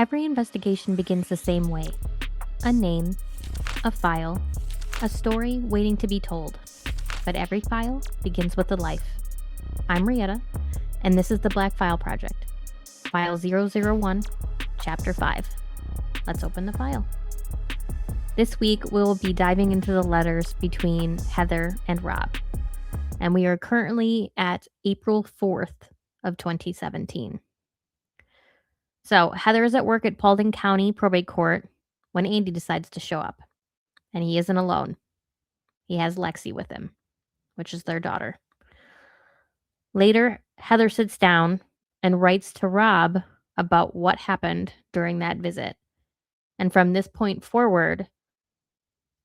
Every investigation begins the same way: a name, a file, a story waiting to be told. But every file begins with a life. I'm Rietta, and this is the Black File Project. File 001, Chapter 5. Let's open the file. This week, we'll be diving into the letters between Heather and Robb. And we are currently at April 4th of 2017. So Heather is at work at Paulding County Probate Court when Andy decides to show up. And he isn't alone. He has Lexi with him, which is their daughter. Later, Heather sits down and writes to Robb about what happened during that visit. And from this point forward,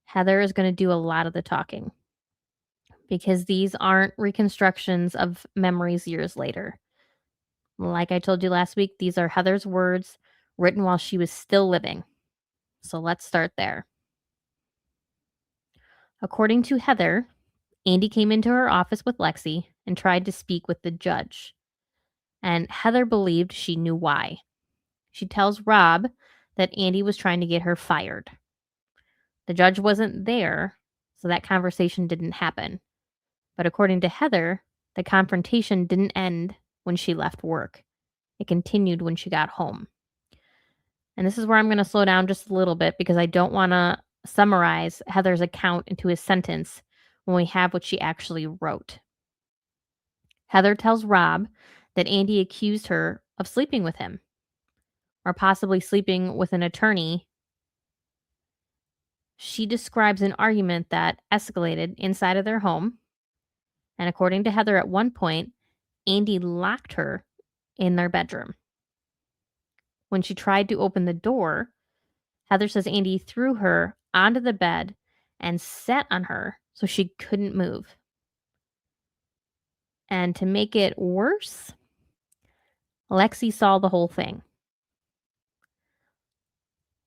Heather is going to do a lot of the talking because these aren't reconstructions of memories years later. Like I told you last week, these are Heather's words written while she was still living. So let's start there. According to Heather, Andy came into her office with Lexi and tried to speak with the judge. And Heather believed she knew why. She tells Robb that Andy was trying to get her fired. The judge wasn't there, so that conversation didn't happen. But according to Heather, the confrontation didn't end when she left work. It continued when she got home. And this is where I'm going to slow down just a little bit because I don't want to summarize Heather's account into a sentence when we have what she actually wrote. Heather tells Robb that Andy accused her of sleeping with him, or possibly sleeping with an attorney. She describes an argument that escalated inside of their home. And according to Heather, at one point, Andy locked her in their bedroom. When she tried to open the door, Heather says Andy threw her onto the bed and sat on her so she couldn't move. And to make it worse, Lexi saw the whole thing.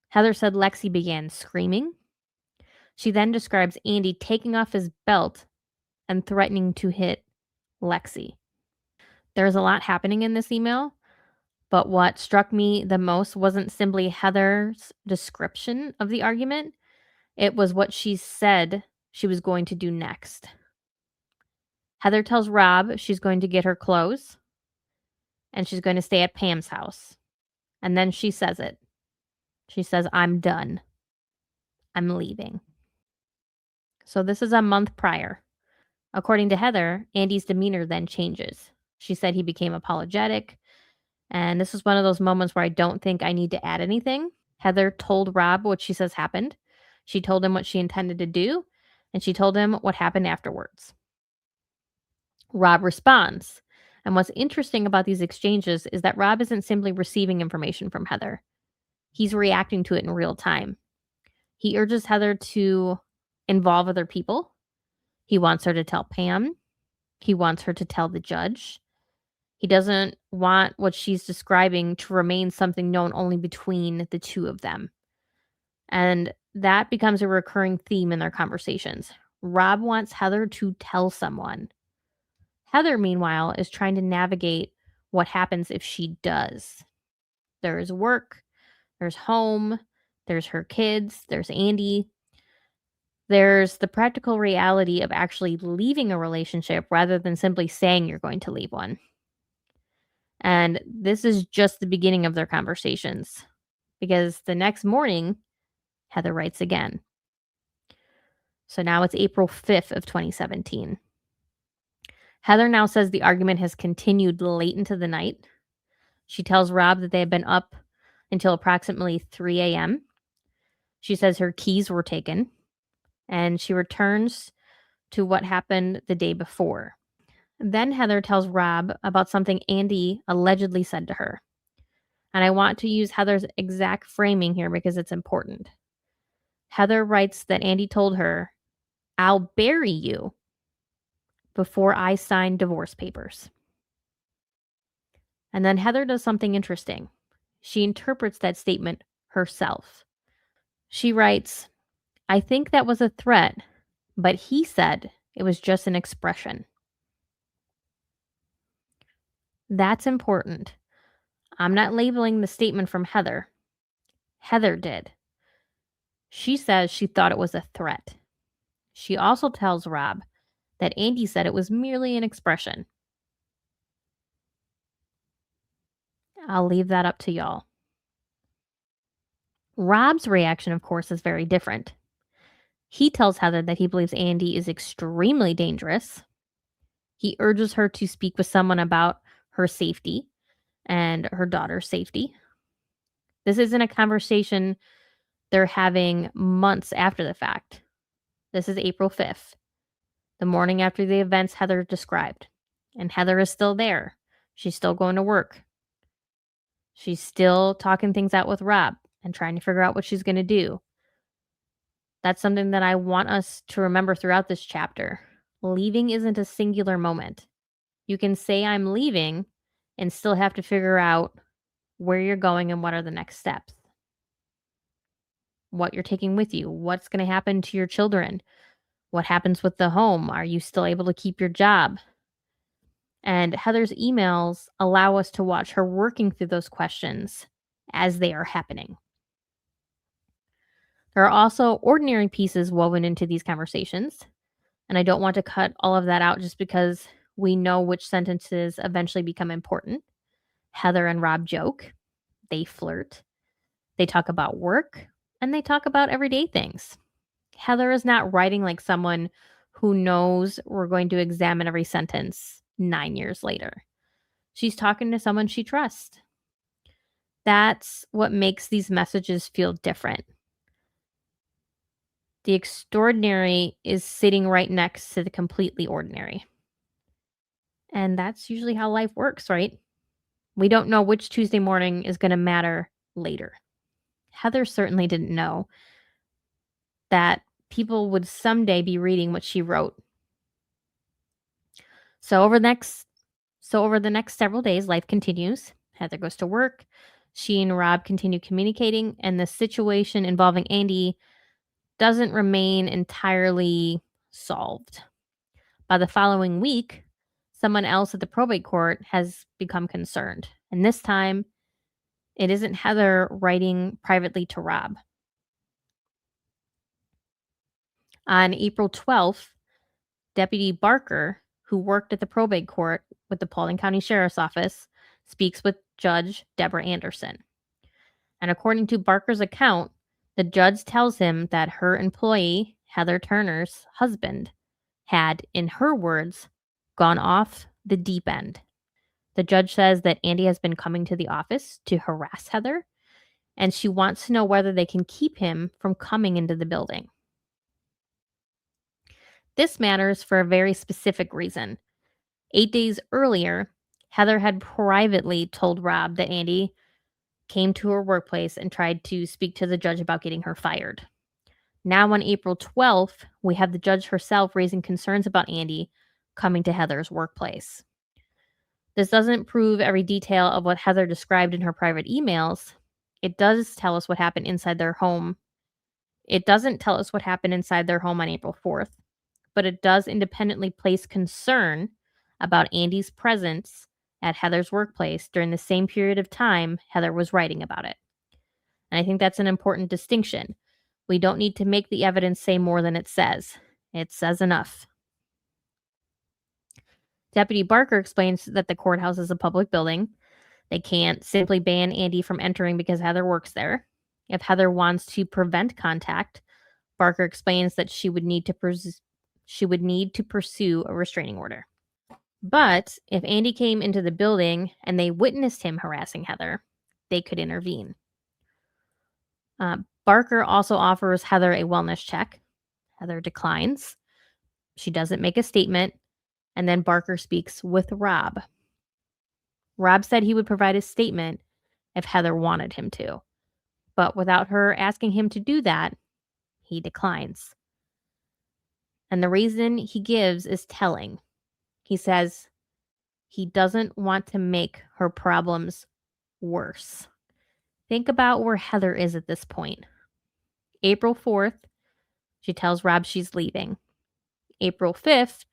Heather said Lexi began screaming. She then describes Andy taking off his belt and threatening to hit Lexi. There's a lot happening in this email, but what struck me the most wasn't simply Heather's description of the argument. It was what she said she was going to do next. Heather tells Robb she's going to get her clothes and she's going to stay at Pam's house. And then she says it. She says, "I'm done. I'm leaving." So this is a month prior. According to Heather, Andy's demeanor then changes. She said he became apologetic. And this is one of those moments where I don't think I need to add anything. Heather told Robb what she says happened. She told him what she intended to do. And she told him what happened afterwards. Robb responds. And what's interesting about these exchanges is that Robb isn't simply receiving information from Heather. He's reacting to it in real time. He urges Heather to involve other people. He wants her to tell Pam. He wants her to tell the judge. He doesn't want what she's describing to remain something known only between the two of them. And that becomes a recurring theme in their conversations. Robb wants Heather to tell someone. Heather, meanwhile, is trying to navigate what happens if she does. There's work, there's home, there's her kids, there's Andy. There's the practical reality of actually leaving a relationship rather than simply saying you're going to leave one. And this is just the beginning of their conversations because the next morning, Heather writes again. So now it's April 5th of 2017. Heather now says the argument has continued late into the night. She tells Robb that they have been up until approximately 3 a.m. She says her keys were taken, and she returns to what happened the day before. Then Heather tells Robb about something Andy allegedly said to her. And I want to use Heather's exact framing here because it's important. Heather writes that Andy told her, "I'll bury you before I sign divorce papers." And then Heather does something interesting. She interprets that statement herself. She writes, "I think that was a threat, but he said it was just an expression." That's important. I'm not labeling the statement from Heather. Heather did. She says she thought it was a threat. She also tells Robb that Andy said it was merely an expression. I'll leave that up to y'all. Robb's reaction, of course, is very different. He tells Heather that he believes Andy is extremely dangerous. He urges her to speak with someone about her safety and her daughter's safety. This isn't a conversation they're having months after the fact. This is April 5th, the morning after the events Heather described. And Heather is still there. She's still going to work. She's still talking things out with Robb and trying to figure out what she's going to do. That's something that I want us to remember throughout this chapter. Leaving isn't a singular moment. You can say I'm leaving and still have to figure out where you're going and what are the next steps. What you're taking with you, what's going to happen to your children, what happens with the home, are you still able to keep your job? And Heather's emails allow us to watch her working through those questions as they are happening. There are also ordinary pieces woven into these conversations, and I don't want to cut all of that out just because we know which sentences eventually become important. Heather and Robb joke, they flirt, they talk about work, and they talk about everyday things. Heather is not writing like someone who knows we're going to examine every sentence 9 years later. She's talking to someone she trusts. That's what makes these messages feel different. The extraordinary is sitting right next to the completely ordinary. And that's usually how life works, right? We don't know which Tuesday morning is going to matter later. Heather certainly didn't know that people would someday be reading what she wrote. So over the next several days, life continues. Heather goes to work. She and Robb continue communicating, and the situation involving Andy doesn't remain entirely solved. By the following week, someone else at the probate court has become concerned. And this time, it isn't Heather writing privately to Robb. On April 12th, Deputy Barker, who worked at the probate court with the Paulding County Sheriff's Office, speaks with Judge Deborah Anderson. And according to Barker's account, the judge tells him that her employee, Heather Turner's husband, had, in her words, gone off the deep end. The judge says that Andy has been coming to the office to harass Heather, and she wants to know whether they can keep him from coming into the building. This matters for a very specific reason. 8 days earlier, Heather had privately told Robb that Andy came to her workplace and tried to speak to the judge about getting her fired. Now on April 12th, we have the judge herself raising concerns about Andy coming to Heather's workplace. This doesn't prove every detail of what Heather described in her private emails. It does tell us what happened inside their home. It doesn't tell us what happened inside their home on April 4th, but it does independently place concern about Andy's presence at Heather's workplace during the same period of time Heather was writing about it. And I think that's an important distinction. We don't need to make the evidence say more than it says. It says enough. Deputy Barker explains that the courthouse is a public building. They can't simply ban Andy from entering because Heather works there. If Heather wants to prevent contact, Barker explains that she would need to pursue a restraining order. But if Andy came into the building and they witnessed him harassing Heather, they could intervene. Barker also offers Heather a wellness check. Heather declines. She doesn't make a statement. And then Barker speaks with Robb. Robb said he would provide a statement if Heather wanted him to. But without her asking him to do that, he declines. And the reason he gives is telling. He says he doesn't want to make her problems worse. Think about where Heather is at this point. April 4th, she tells Robb she's leaving. April 5th,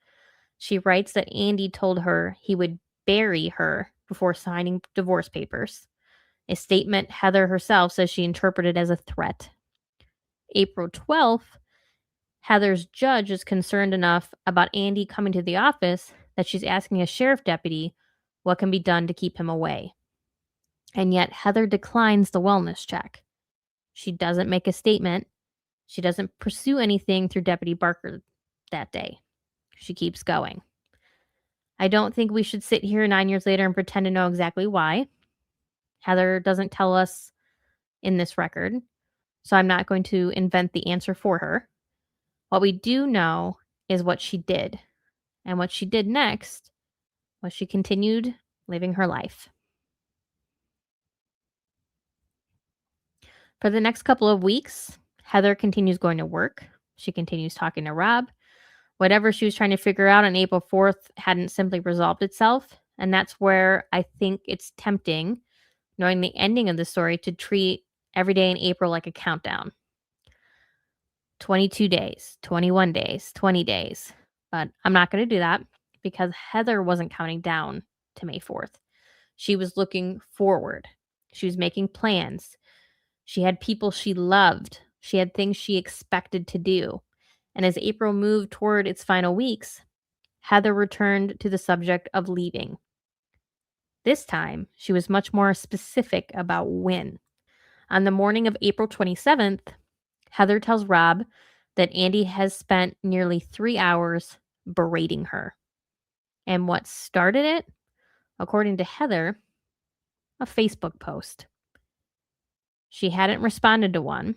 she writes that Andy told her he would bury her before signing divorce papers. a statement Heather herself says she interpreted as a threat. April 12th, Heather's judge is concerned enough about Andy coming to the office that she's asking a sheriff deputy what can be done to keep him away. And yet Heather declines the wellness check. She doesn't make a statement. She doesn't pursue anything through Deputy Barker that day. She keeps going. I don't think we should sit here 9 years later and pretend to know exactly why. Heather doesn't tell us in this record, so I'm not going to invent the answer for her. What we do know is what she did. And what she did next was she continued living her life. For the next couple of weeks, Heather continues going to work. She continues talking to Robb. Whatever she was trying to figure out on April 4th hadn't simply resolved itself. And that's where I think it's tempting, knowing the ending of the story, to treat every day in April like a countdown. 22 days, 21 days, 20 days. But I'm not going to do that because Heather wasn't counting down to May 4th. She was looking forward. She was making plans. She had people she loved. She had things she expected to do. And as April moved toward its final weeks, Heather returned to the subject of leaving. This time, she was much more specific about when. On the morning of April 27th, Heather tells Robb that Andy has spent nearly 3 hours berating her. And what started it? According to Heather, a Facebook post. She hadn't responded to one.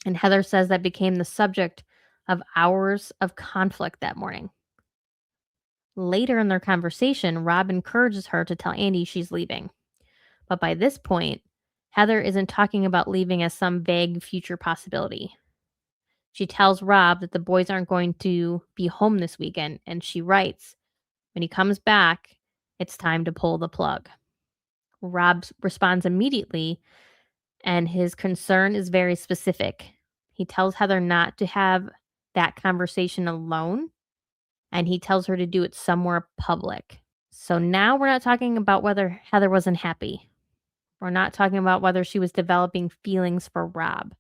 And Heather says that became the subject of hours of conflict that morning. Later in their conversation, Robb encourages her to tell Andy she's leaving. But by this point, Heather isn't talking about leaving as some vague future possibility. She tells Robb that the boys aren't going to be home this weekend, and she writes, when he comes back, it's time to pull the plug. Robb responds immediately, and his concern is very specific. He tells Heather not to have that conversation alone, and he tells her to do it somewhere public. So now we're not talking about whether Heather wasn't happy. We're not talking about whether she was developing feelings for Robb.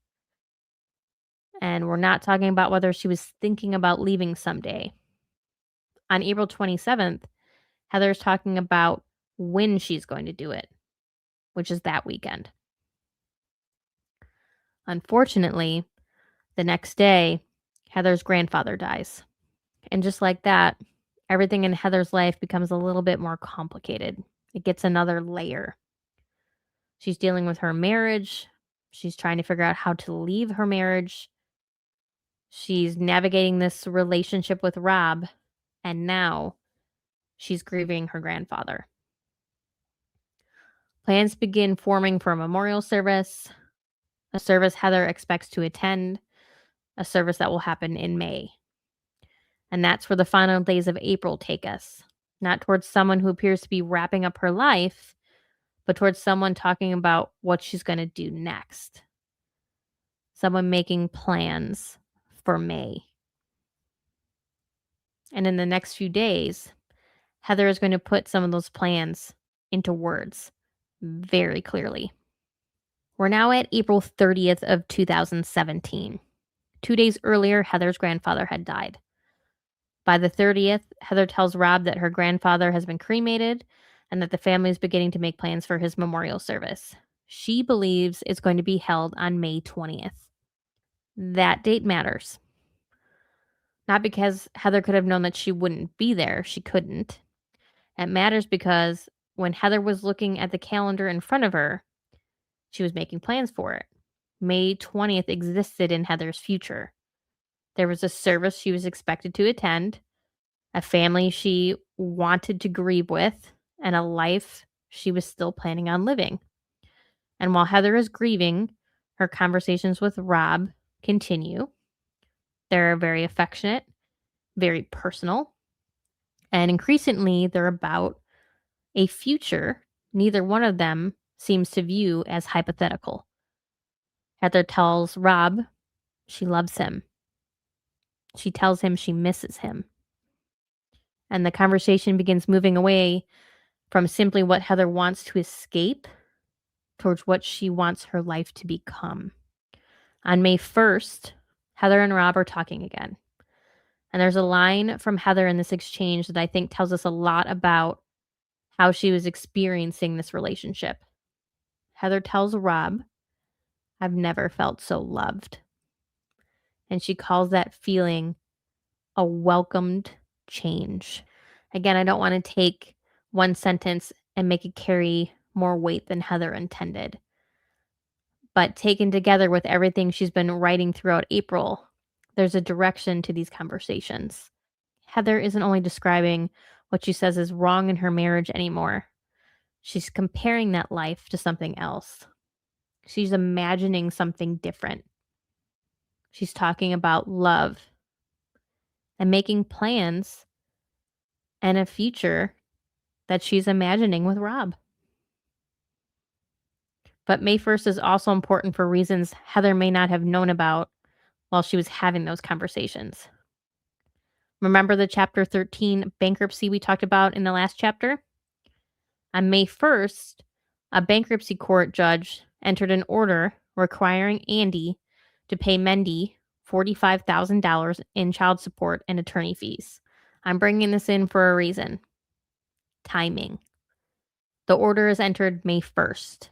And we're not talking about whether she was thinking about leaving someday. On April 27th, Heather's talking about when she's going to do it, which is that weekend. Unfortunately, the next day, Heather's grandfather dies. And just like that, everything in Heather's life becomes a little bit more complicated. It gets another layer. She's dealing with her marriage. She's trying to figure out how to leave her marriage. She's navigating this relationship with Robb. And now she's grieving her grandfather. Plans begin forming for a memorial service, a service Heather expects to attend, a service that will happen in May. And that's where the final days of April take us. Not towards someone who appears to be wrapping up her life, but towards someone talking about what she's going to do next. Someone making plans for May. And in the next few days, Heather is going to put some of those plans into words very clearly. We're now at April 30th of 2017. 2 days earlier, Heather's grandfather had died. By the 30th, Heather tells Robb that her grandfather has been cremated and that the family is beginning to make plans for his memorial service. She believes it's going to be held on May 20th. That date matters. Not because Heather could have known that she wouldn't be there. She couldn't. It matters because when Heather was looking at the calendar in front of her, she was making plans for it. May 20th existed in Heather's future. There was a service she was expected to attend, a family she wanted to grieve with, and a life she was still planning on living. And while Heather is grieving, her conversations with Robb continue. They're very affectionate, very personal, and increasingly they're about a future neither one of them seems to view as hypothetical. Heather tells Robb she loves him. She tells him she misses him. And the conversation begins moving away from simply what Heather wants to escape towards what she wants her life to become. On May 1st, Heather and Robb are talking again. And there's a line from Heather in this exchange that I think tells us a lot about how she was experiencing this relationship. Heather tells Robb, "I've never felt so loved." And she calls that feeling a welcomed change. Again, I don't want to take one sentence and make it carry more weight than Heather intended. But taken together with everything she's been writing throughout April, there's a direction to these conversations. Heather isn't only describing what she says is wrong in her marriage anymore. She's comparing that life to something else. She's imagining something different. She's talking about love and making plans and a future that she's imagining with Robb. But May 1st is also important for reasons Heather may not have known about while she was having those conversations. Remember the chapter 13 bankruptcy we talked about in the last chapter? On May 1st, a bankruptcy court judge entered an order requiring Andy to pay Mendy $45,000 in child support and attorney fees. I'm bringing this in for a reason. Timing. The order is entered May 1st,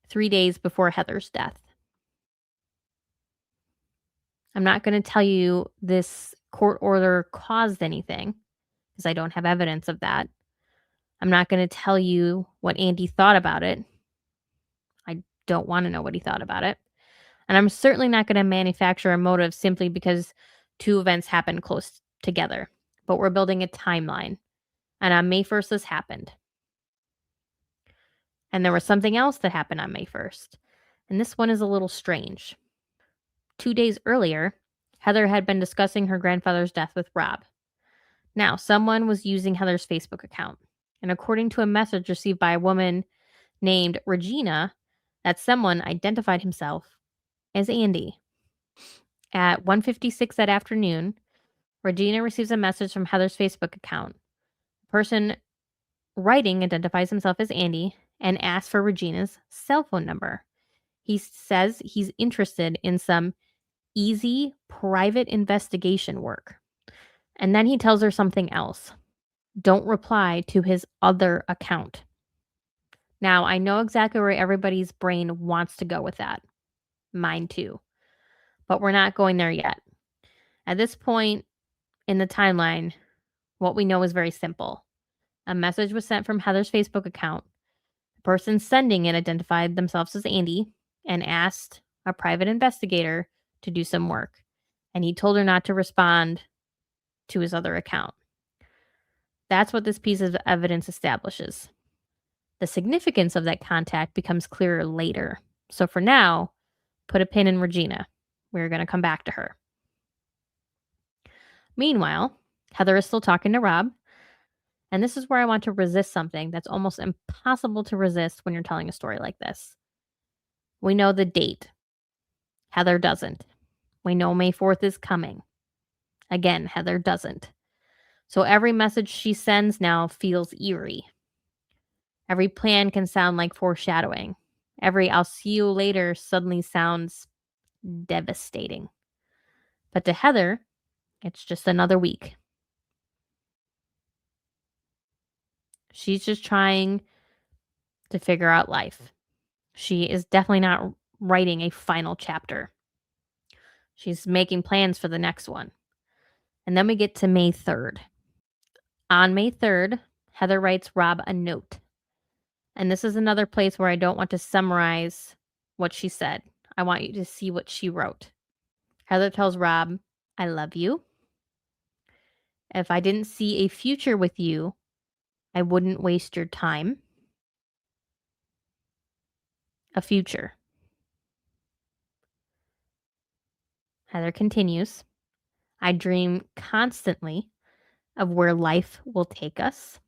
3 days before Heather's death. I'm not going to tell you this court order caused anything because I don't have evidence of that. I'm not going to tell you what Andy thought about it. I don't want to know what he thought about it. And I'm certainly not going to manufacture a motive simply because two events happened close together. But we're building a timeline. And on May 1st, this happened. And there was something else that happened on May 1st. And this one is a little strange. 2 days earlier, Heather had been discussing her grandfather's death with Robb. Now, someone was using Heather's Facebook account. And according to a message received by a woman named Regina, that someone identified himself as Andy. At 1:56 that afternoon, Regina receives a message from Heather's Facebook account. The person writing identifies himself as Andy and asks for Regina's cell phone number. He says he's interested in some easy private investigation work. And then he tells her something else. Don't reply to his other account. Now, I know exactly where everybody's brain wants to go with that. Mine too. But we're not going there yet. At this point in the timeline, what we know is very simple. A message was sent from Heather's Facebook account. The person sending it identified themselves as Andy and asked a private investigator to do some work. And he told her not to respond to his other account. That's what this piece of evidence establishes. The significance of that contact becomes clearer later. So for now, put a pin in Regina. We're going to come back to her. Meanwhile, Heather is still talking to Robb. And this is where I want to resist something that's almost impossible to resist when you're telling a story like this. We know the date. Heather doesn't. We know May 4th is coming. Again, Heather doesn't. So every message she sends now feels eerie. Every plan can sound like foreshadowing. Every "I'll see you later" suddenly sounds devastating. But to Heather, it's just another week. She's just trying to figure out life. She is definitely not writing a final chapter. She's making plans for the next one. And then we get to May 3rd. On May 3rd, Heather writes Robb a note. And this is another place where I don't want to summarize what she said. I want you to see what she wrote. Heather tells Robb, "I love you. If I didn't see a future with you, I wouldn't waste your time." A future. Heather continues, "I dream constantly of where life will take us."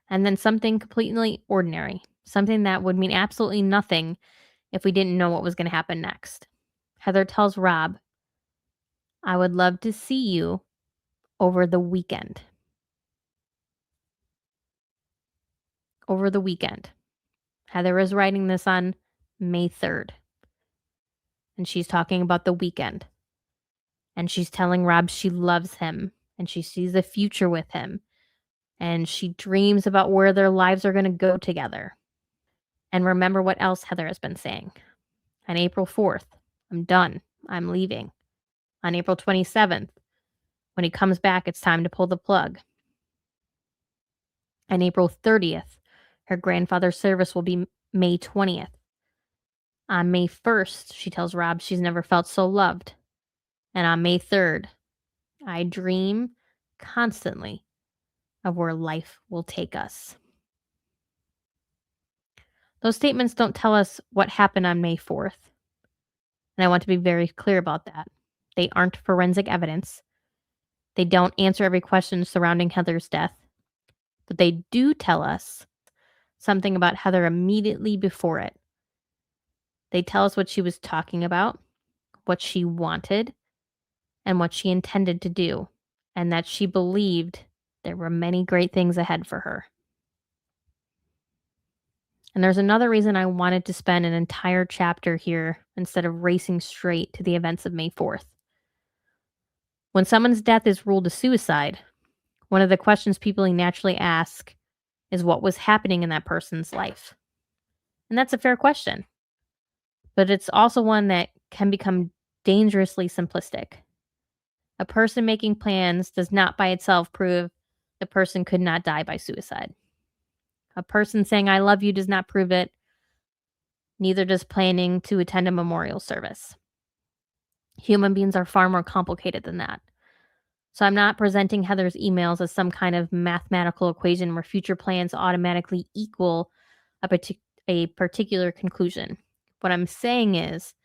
And then something completely ordinary, something that would mean absolutely nothing if we didn't know what was going to happen next. Heather tells Robb, "I would love to see you over the weekend." over the weekend. Heather is writing this on May 3rd. And she's talking about the weekend. And she's telling Robb she loves him and she sees a future with him. And she dreams about where their lives are going to go together. And remember what else Heather has been saying. On April 4th, I'm done. I'm leaving. On April 27th, when he comes back, it's time to pull the plug. On April 30th, her grandfather's service will be May 20th. On May 1st, she tells Robb she's never felt so loved. And on May 3rd, I dream constantly of where life will take us. Those statements don't tell us what happened on May 4th. And I want to be very clear about that. They aren't forensic evidence. They don't answer every question surrounding Heather's death. But they do tell us something about Heather immediately before it. They tell us what she was talking about, what she wanted, and what she intended to do, and that she believed there were many great things ahead for her. And there's another reason I wanted to spend an entire chapter here instead of racing straight to the events of May 4th. When someone's death is ruled a suicide, one of the questions people naturally ask is what was happening in that person's life. And that's a fair question. But it's also one that can become dangerously simplistic. A person making plans does not by itself prove the person could not die by suicide. A person saying I love you does not prove it. Neither does planning to attend a memorial service. Human beings are far more complicated than that. So I'm not presenting Heather's emails as some kind of mathematical equation where future plans automatically equal a particular conclusion. What I'm saying is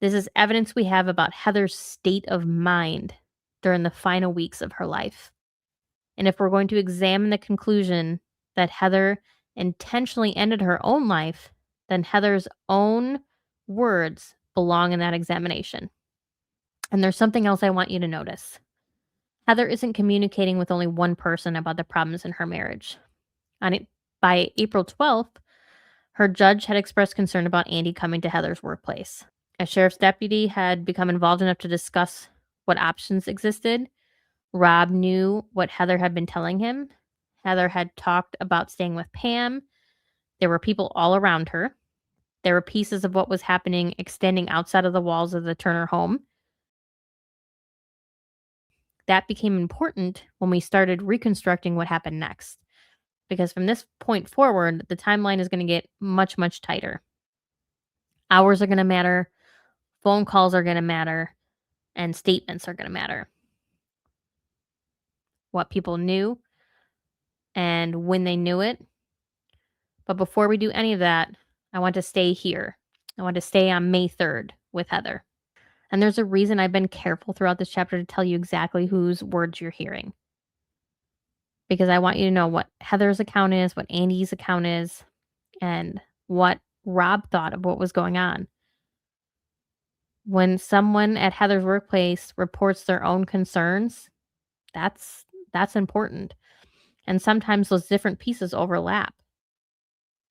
this is evidence we have about Heather's state of mind during the final weeks of her life. And if we're going to examine the conclusion that Heather intentionally ended her own life, then Heather's own words belong in that examination. And there's something else I want you to notice. Heather isn't communicating with only one person about the problems in her marriage. By April 12th, her judge had expressed concern about Andy coming to Heather's workplace. A sheriff's deputy had become involved enough to discuss what options existed. Robb knew what Heather had been telling him. Heather had talked about staying with Pam. There were people all around her. There were pieces of what was happening extending outside of the walls of the Turner home. That became important when we started reconstructing what happened next. Because from this point forward, the timeline is going to get much, much tighter. Hours are going to matter. Phone calls are going to matter. And statements are going to matter. What people knew and when they knew it. But before we do any of that, I want to stay here. I want to stay on May 3rd with Heather. And there's a reason I've been careful throughout this chapter to tell you exactly whose words you're hearing. Because I want you to know what Heather's account is, what Andy's account is, and what Robb thought of what was going on. When someone at Heather's workplace reports their own concerns, that's important. And sometimes those different pieces overlap.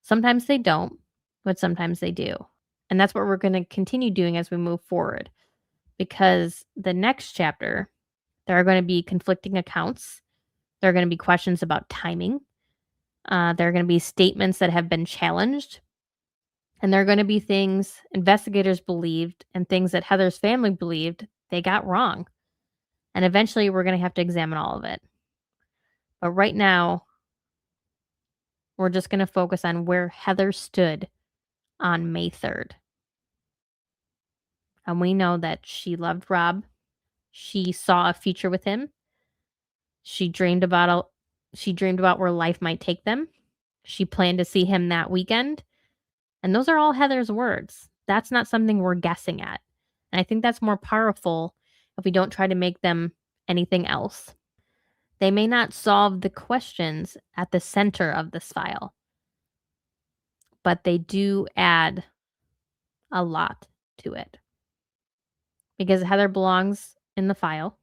Sometimes they don't, but sometimes they do. And that's what we're going to continue doing as we move forward. Because the next chapter, there are going to be conflicting accounts. There are going to be questions about timing. There are going to be statements that have been challenged. And there are going to be things investigators believed and things that Heather's family believed they got wrong. And eventually we're going to have to examine all of it. But right now, we're just going to focus on where Heather stood on May 3rd. And we know that she loved Robb. She saw a future with him. She dreamed about where life might take them. She planned to see him that weekend. And those are all Heather's words. That's not something we're guessing at. And I think that's more powerful if we don't try to make them anything else. They may not solve the questions at the center of this file, but they do add a lot to it. Because Heather belongs in the file,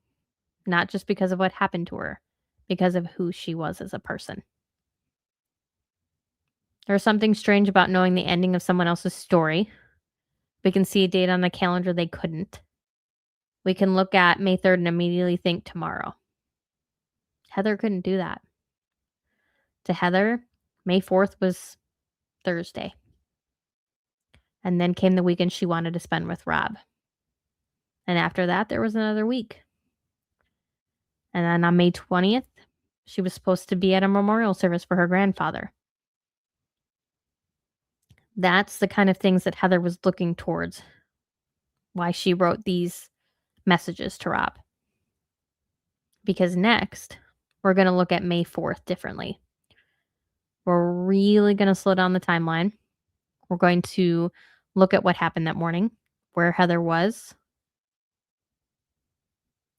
not just because of what happened to her, because of who she was as a person. There's something strange about knowing the ending of someone else's story. We can see a date on the calendar they couldn't. We can look at May 3rd and immediately think tomorrow. Heather couldn't do that. To Heather, May 4th was Thursday. And then came the weekend she wanted to spend with Robb. And after that, there was another week. And then on May 20th, she was supposed to be at a memorial service for her grandfather. That's the kind of things that Heather was looking towards. Why she wrote these messages to Robb. Because next, we're going to look at May 4th differently. We're really going to slow down the timeline. We're going to look at what happened that morning, where Heather was,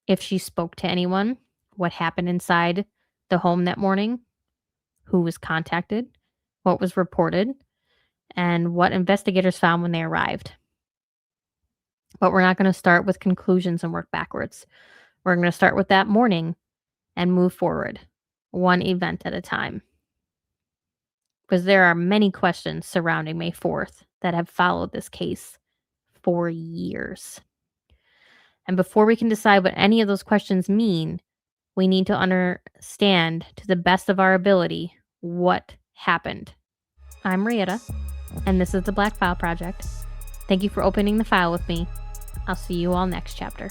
if she spoke to anyone, what happened inside the home that morning, who was contacted, what was reported, and what investigators found when they arrived. But we're not going to start with conclusions and work backwards. We're going to start with that morning and move forward, one event at a time. Because there are many questions surrounding May 4th that have followed this case for years. And before we can decide what any of those questions mean, we need to understand to the best of our ability what happened. I'm Rieta, and this is the Black File Project. Thank you for opening the file with me. I'll see you all next chapter.